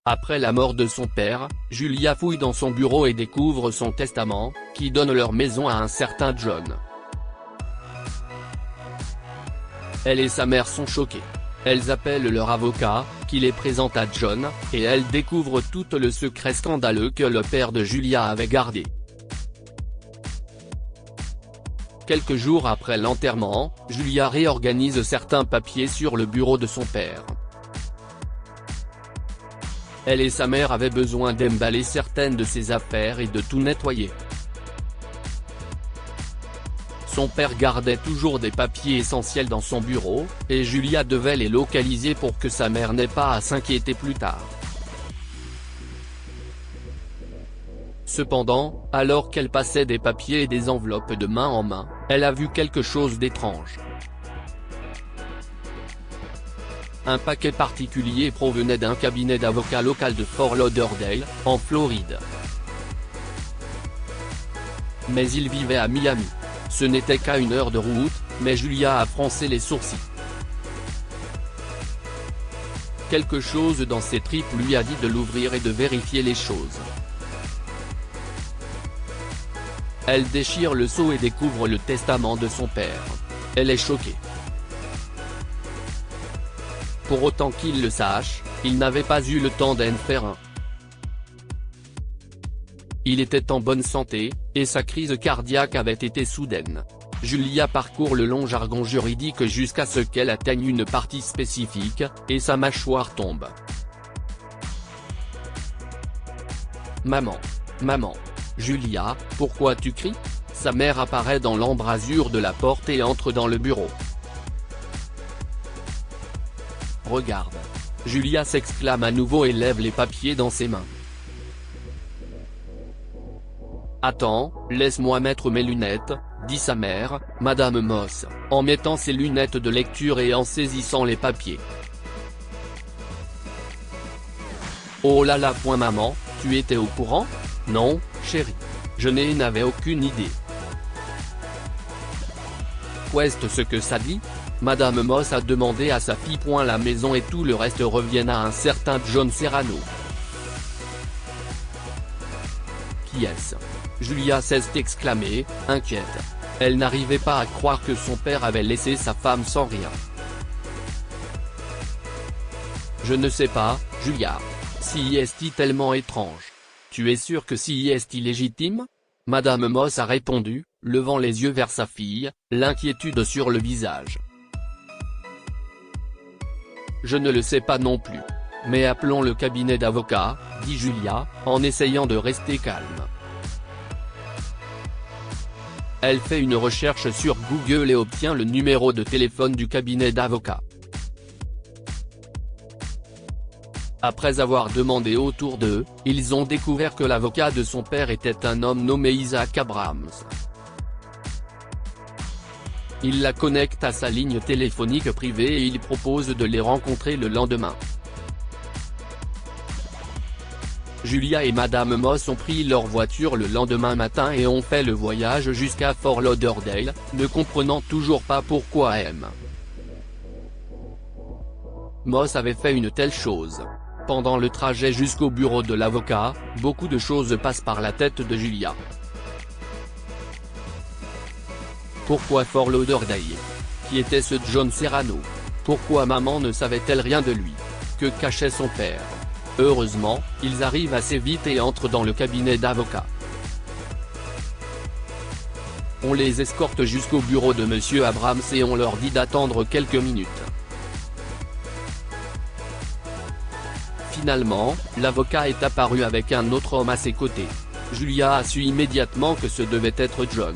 Après la mort de son père, Julia fouille dans son bureau et découvre son testament, qui donne leur maison à un certain John. Elle et sa mère sont choquées. Elles appellent leur avocat, qui les présente à John, et elles découvrent tout le secret scandaleux que le père de Julia avait gardé. Quelques jours après l'enterrement, Julia réorganise certains papiers sur le bureau de son père. Elle et sa mère avaient besoin d'emballer certaines de ses affaires et de tout nettoyer. Son père gardait toujours des papiers essentiels dans son bureau, et Julia devait les localiser pour que sa mère n'ait pas à s'inquiéter plus tard. Cependant, alors qu'elle passait des papiers et des enveloppes de main en main, elle a vu quelque chose d'étrange. Un paquet particulier provenait d'un cabinet d'avocats local de Fort Lauderdale, en Floride. Mais il vivait à Miami. Ce n'était qu'à 1 heure de route, mais Julia a froncé les sourcils. Quelque chose dans ses tripes lui a dit de l'ouvrir et de vérifier les choses. Elle déchire le sceau et découvre le testament de son père. Elle est choquée. Pour autant qu'il le sache, il n'avait pas eu le temps d'en faire un. Il était en bonne santé, et sa crise cardiaque avait été soudaine. Julia parcourt le long jargon juridique jusqu'à ce qu'elle atteigne une partie spécifique, et sa mâchoire tombe. Maman. Maman. Julia, pourquoi tu cries ? Sa mère apparaît dans l'embrasure de la porte et entre dans le bureau. Regarde. Julia s'exclame à nouveau et lève les papiers dans ses mains. Attends, laisse-moi mettre mes lunettes, dit sa mère, Madame Moss, en mettant ses lunettes de lecture et en saisissant les papiers. Oh là là, point maman, tu étais au courant ? Non, chérie. Je n'avais aucune idée. Qu'est-ce ce que ça dit ? Madame Moss a demandé à sa fille. La maison et tout le reste reviennent à un certain John Serrano. Qui est-ce ? Julia s'est exclamée, inquiète. Elle n'arrivait pas à croire que son père avait laissé sa femme sans rien. Je ne sais pas, Julia. Si est tellement étrange. Tu es sûre que si est illégitime ? Madame Moss a répondu, levant les yeux vers sa fille, l'inquiétude sur le visage. Je ne le sais pas non plus. Mais appelons le cabinet d'avocats, dit Julia, en essayant de rester calme. Elle fait une recherche sur Google et obtient le numéro de téléphone du cabinet d'avocats. Après avoir demandé autour d'eux, ils ont découvert que l'avocat de son père était un homme nommé Isaac Abrams. Il la connecte à sa ligne téléphonique privée et il propose de les rencontrer le lendemain. Julia et Madame Moss ont pris leur voiture le lendemain matin et ont fait le voyage jusqu'à Fort Lauderdale, ne comprenant toujours pas pourquoi Moss avait fait une telle chose. Pendant le trajet jusqu'au bureau de l'avocat, beaucoup de choses passent par la tête de Julia. Pourquoi Fort Lauderdale ? Qui était ce John Serrano ? Pourquoi maman ne savait-elle rien de lui ? Que cachait son père ? Heureusement, ils arrivent assez vite et entrent dans le cabinet d'avocats. On les escorte jusqu'au bureau de Monsieur Abrams et on leur dit d'attendre quelques minutes. Finalement, l'avocat est apparu avec un autre homme à ses côtés. Julia a su immédiatement que ce devait être John.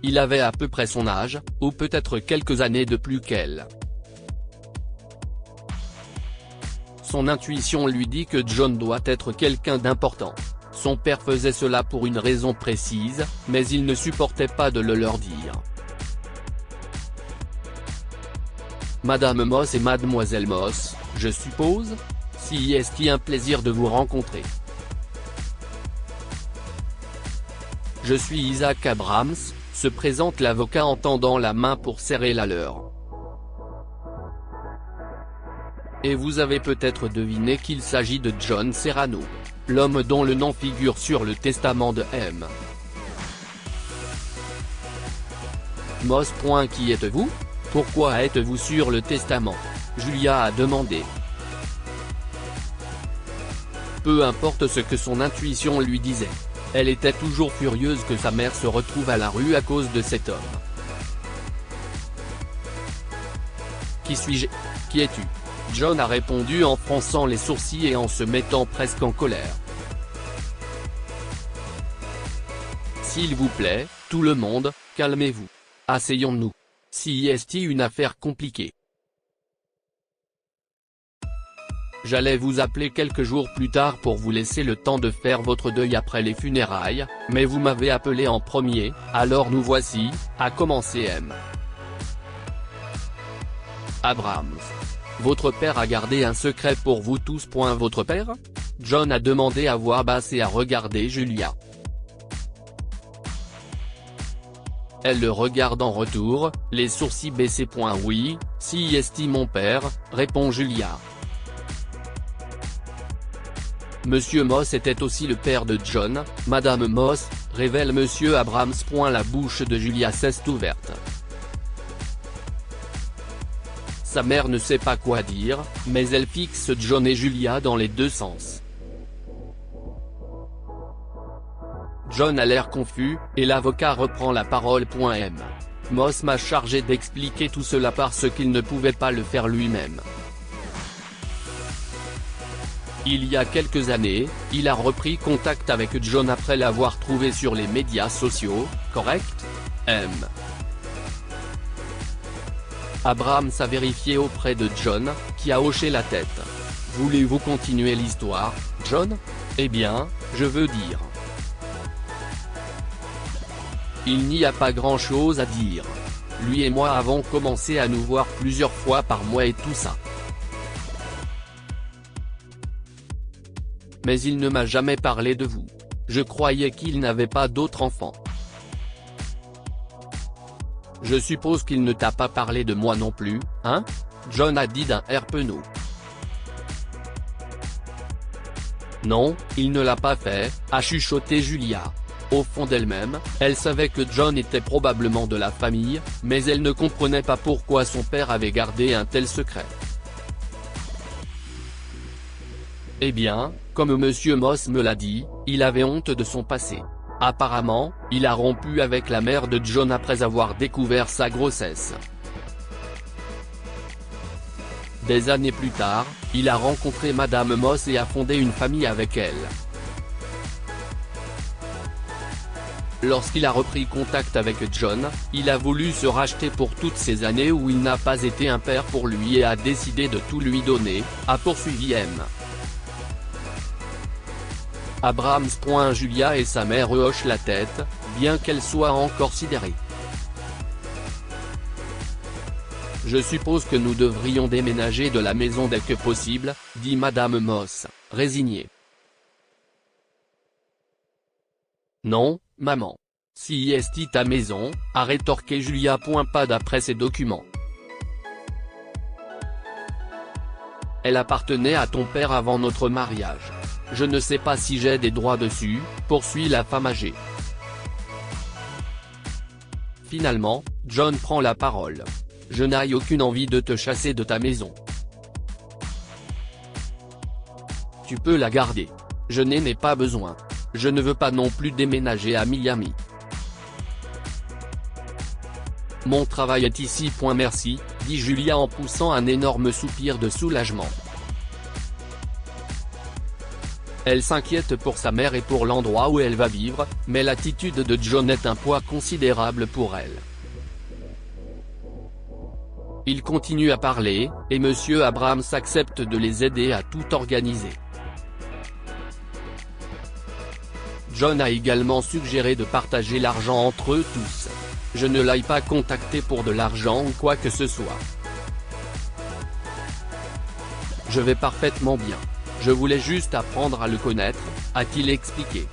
Il avait à peu près son âge, ou peut-être quelques années de plus qu'elle. Son intuition lui dit que John doit être quelqu'un d'important. Son père faisait cela pour une raison précise, mais il ne supportait pas de le leur dire. Madame Moss et Mademoiselle Moss, je suppose ? Si est-il un plaisir de vous rencontrer. Je suis Isaac Abrams, se présente l'avocat en tendant la main pour serrer la leur. Et vous avez peut-être deviné qu'il s'agit de John Serrano, l'homme dont le nom figure sur le testament de M. Moss. Qui êtes-vous? Pourquoi êtes-vous sur le testament? Julia a demandé. Peu importe ce que son intuition lui disait. Elle était toujours furieuse que sa mère se retrouve à la rue à cause de cet homme. Qui suis-je? Qui es-tu? John a répondu en fronçant les sourcils et en se mettant presque en colère. S'il vous plaît, tout le monde, calmez-vous. Asseyons-nous. Si est une affaire compliquée. J'allais vous appeler quelques jours plus tard pour vous laisser le temps de faire votre deuil après les funérailles, mais vous m'avez appelé en premier, alors nous voici, a commencé M. Abrams. Votre père a gardé un secret pour vous tous. Votre père? John a demandé à voix basse et a regardé Julia. Elle le regarde en retour, les sourcils baissés. Oui, si est mon père, répond Julia. Monsieur Moss était aussi le père de John, Madame Moss, révèle Monsieur Abrams. La bouche de Julia s'est ouverte. Sa mère ne sait pas quoi dire, mais elle fixe John et Julia dans les deux sens. John a l'air confus, et l'avocat reprend la parole. M. Moss m'a chargé d'expliquer tout cela parce qu'il ne pouvait pas le faire lui-même. Il y a quelques années, il a repris contact avec John après l'avoir trouvé sur les médias sociaux, correct? M. Abrams a vérifié auprès de John, qui a hoché la tête. Voulez-vous continuer l'histoire, John? Eh bien, je veux dire. Il n'y a pas grand-chose à dire. Lui et moi avons commencé à nous voir plusieurs fois par mois et tout ça. Mais il ne m'a jamais parlé de vous. Je croyais qu'il n'avait pas d'autres enfants. Je suppose qu'il ne t'a pas parlé de moi non plus, hein? John a dit d'un air penaud. Non, il ne l'a pas fait, a chuchoté Julia. Au fond d'elle-même, elle savait que John était probablement de la famille, mais elle ne comprenait pas pourquoi son père avait gardé un tel secret. Eh bien, comme Monsieur Moss me l'a dit, il avait honte de son passé. Apparemment, il a rompu avec la mère de John après avoir découvert sa grossesse. Des années plus tard, il a rencontré Madame Moss et a fondé une famille avec elle. Lorsqu'il a repris contact avec John, il a voulu se racheter pour toutes ces années où il n'a pas été un père pour lui et a décidé de tout lui donner, a poursuivi M. Abrams. Julia et sa mère hochent la tête, bien qu'elle soit encore sidérée. Je suppose que nous devrions déménager de la maison dès que possible, dit Madame Moss, résignée. Non, maman. Si est ta maison, a rétorqué Julia. Pas d'après ces documents. Elle appartenait à ton père avant notre mariage. Je ne sais pas si j'ai des droits dessus, poursuit la femme âgée. Finalement, John prend la parole. Je n'ai aucune envie de te chasser de ta maison. Tu peux la garder. Je n'en ai pas besoin. Je ne veux pas non plus déménager à Miami. Mon travail est ici. Merci, dit Julia en poussant un énorme soupir de soulagement. Elle s'inquiète pour sa mère et pour l'endroit où elle va vivre, mais l'attitude de John est un poids considérable pour elle. Il continue à parler, et Monsieur Abrams accepte de les aider à tout organiser. John a également suggéré de partager l'argent entre eux tous. Je ne l'ai pas contacté pour de l'argent ou quoi que ce soit. Je vais parfaitement bien. Je voulais juste apprendre à le connaître, a-t-il expliqué.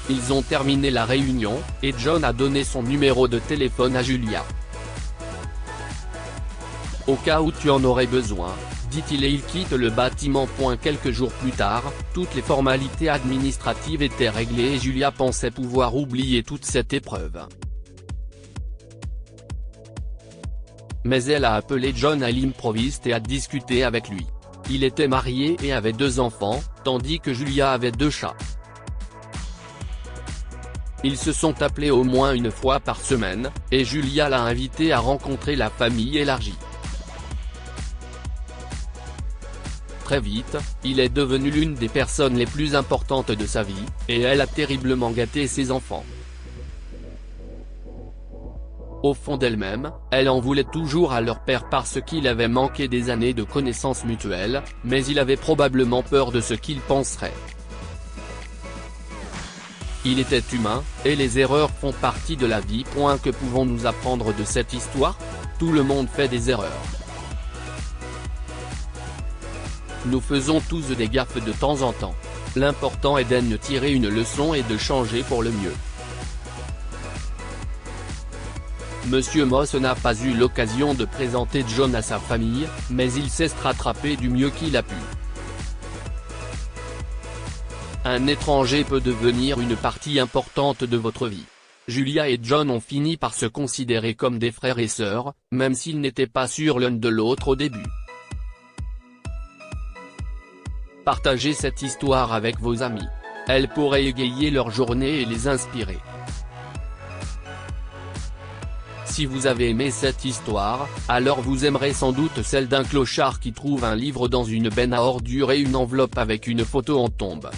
Ils ont terminé la réunion, et John a donné son numéro de téléphone à Julia. au cas où tu en aurais besoin, dit-il et il quitte le bâtiment. Quelques jours plus tard, toutes les formalités administratives étaient réglées et Julia pensait pouvoir oublier toute cette épreuve. Mais elle a appelé John à l'improviste et a discuté avec lui. Il était marié et avait 2 enfants, tandis que Julia avait 2 chats. Ils se sont appelés au moins une fois par semaine, et Julia l'a invité à rencontrer la famille élargie. Très vite, il est devenu l'une des personnes les plus importantes de sa vie, et elle a terriblement gâté ses enfants. Au fond d'elle-même, elle en voulait toujours à leur père parce qu'il avait manqué des années de connaissances mutuelles, mais il avait probablement peur de ce qu'il penserait. Il était humain, et les erreurs font partie de la vie. Que pouvons-nous apprendre de cette histoire? Tout le monde fait des erreurs. Nous faisons tous des gaffes de temps en temps. L'important est d'en tirer une leçon et de changer pour le mieux. Monsieur Moss n'a pas eu l'occasion de présenter John à sa famille, mais il s'est rattrapé du mieux qu'il a pu. Un étranger peut devenir une partie importante de votre vie. Julia et John ont fini par se considérer comme des frères et sœurs, même s'ils n'étaient pas sûrs l'un de l'autre au début. Partagez cette histoire avec vos amis. Elle pourrait égayer leur journée et les inspirer. Si vous avez aimé cette histoire, alors vous aimerez sans doute celle d'un clochard qui trouve un livre dans une benne à ordures et une enveloppe avec une photo en tombe.